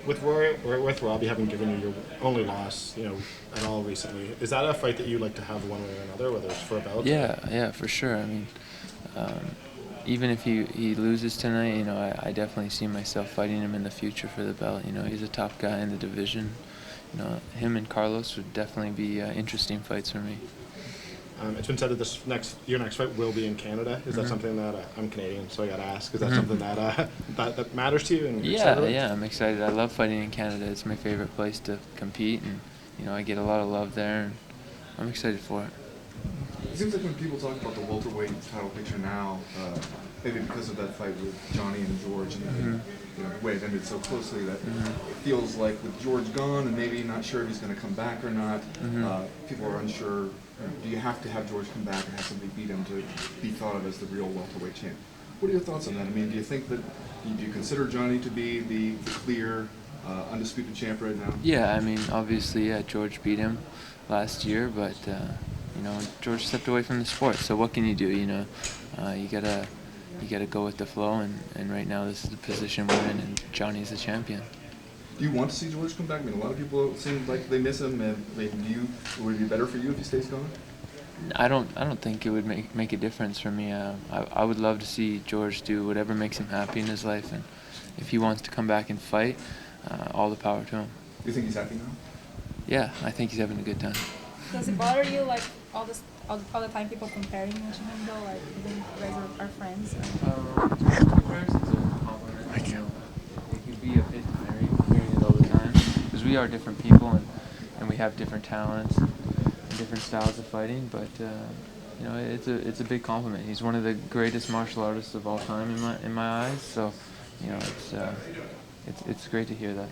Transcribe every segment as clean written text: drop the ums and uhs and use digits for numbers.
With Rory or with Robbie having given you your only loss, at all recently, is that a fight that you like to have one way or another, whether it's for a belt? Yeah, yeah, for sure. I mean, um, even if he loses tonight, I definitely see myself fighting him in the future for the belt. He's a top guy in the division. Him and Carlos would definitely be interesting fights for me. It's been said that your next fight will be in Canada. Is that something that I'm Canadian, so I got to ask? Is that something that that matters to you and you're excited Yeah, about? yeah, I'm excited. I love fighting in Canada. It's my favorite place to compete, and I get a lot of love there, and I'm excited for it. It seems like when people talk about the welterweight title picture now, maybe because of that fight with Johnny and George, and the way it ended so closely, that it feels like with George gone and maybe not sure if he's going to come back or not, people are unsure. Do you have to have George come back and have somebody beat him to be thought of as the real welterweight champ? What are your thoughts on that? I mean, do you think that do you consider Johnny to be the clear, undisputed champ right now? Yeah, I mean, obviously, yeah, George beat him last year, but George stepped away from the sport. So what can you do? You gotta go with the flow, and right now this is the position we're in, and Johnny's the champion. Do you want to see George come back? I mean, a lot of people seem like they miss him, and maybe would it be better for you if he stays gone? I don't think it would make a difference for me. I would love to see George do whatever makes him happy in his life, and if he wants to come back and fight, all the power to him. Do you think he's happy now? Yeah, I think he's having a good time. Does it bother you like all the time people comparing you to him though? Like even you guys are friends. Comparison's a compliment. It could be a bit tiring hearing it all the time because we are different people and we have different talents and different styles of fighting. But it's a big compliment. He's one of the greatest martial artists of all time in my eyes. So it's great to hear that.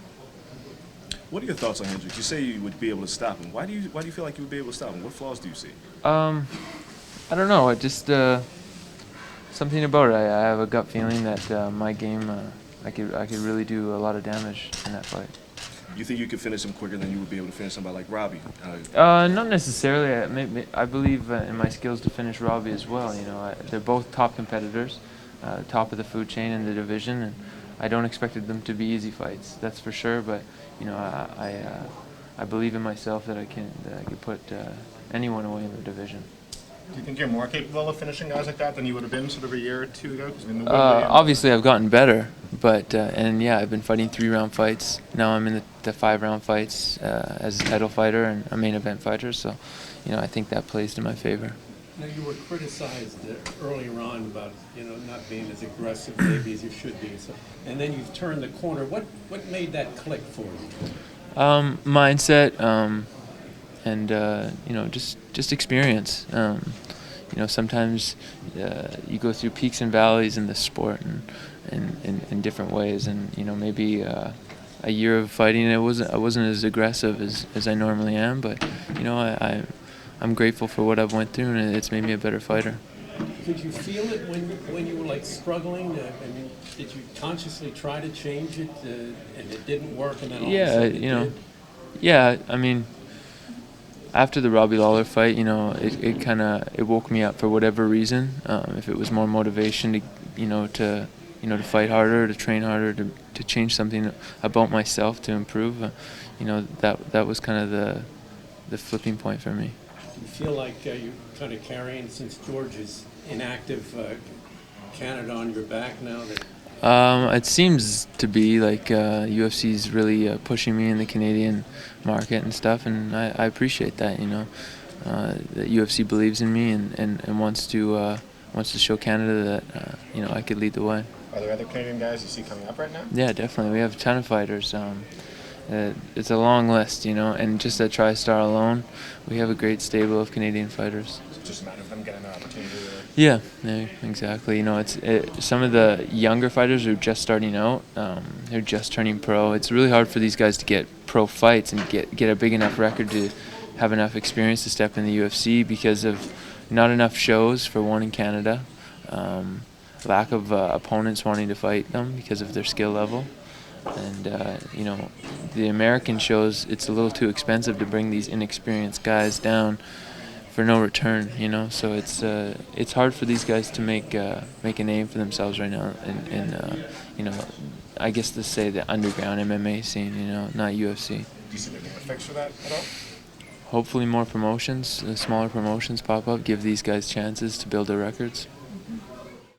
What are your thoughts on Hendricks? You say you would be able to stop him. Why do you feel like you would be able to stop him? What flaws do you see? I don't know. It just something about it. I have a gut feeling that my game, I could really do a lot of damage in that fight. You think you could finish him quicker than you would be able to finish somebody like Robbie? Not necessarily. I believe in my skills to finish Robbie as well. They're both top competitors, top of the food chain in the division, and I don't expect them to be easy fights. That's for sure. But I believe in myself that I can put anyone away in the division. Do you think you're more capable of finishing guys like that than you would have been sort of a year or two ago? 'Cause, I mean, Obviously, I've gotten better, but and yeah, I've been fighting 3-round fights. Now I'm in the 5-round fights as a title fighter and a main event fighter. So, I think that plays to my favor. Now, you were criticized earlier on about not being as aggressive maybe as you should be, so, and then you've turned the corner. What made that click for you? Mindset, and just experience. Sometimes you go through peaks and valleys in the sport, and in different ways, and maybe a year of fighting, I wasn't as aggressive as I normally am, but I'm grateful for what I've went through, and it's made me a better fighter. Did you feel it when you were like struggling? I mean, did you consciously try to change it, and it didn't work, and then all of a sudden it did? Yeah. I mean, after the Robbie Lawler fight, it woke me up for whatever reason. If it was more motivation to fight harder, to train harder, to change something about myself to improve, that was kind of the flipping point for me. Do you feel like you're kind of carrying, since George is inactive, Canada on your back now? It seems to be like UFC's really pushing me in the Canadian market and stuff, and I appreciate that. That UFC believes in me and wants to show Canada that I could lead the way. Are there other Canadian guys you see coming up right now? Yeah, definitely. We have a ton of fighters. It's a long list, and just at TriStar alone, we have a great stable of Canadian fighters. It's just a matter of them getting an opportunity. Yeah, exactly. It's some of the younger fighters who are just starting out. They're just turning pro. It's really hard for these guys to get pro fights and get a big enough record to have enough experience to step in the UFC because of not enough shows, for one, in Canada. Lack of opponents wanting to fight them because of their skill level. And, the American shows, it's a little too expensive to bring these inexperienced guys down for no return, you know. So it's hard for these guys to make a name for themselves right now, and you know, I guess to say the underground MMA scene, you know, not UFC. Do you see making a fix for that at all? Hopefully more promotions, smaller promotions pop up, give these guys chances to build their records.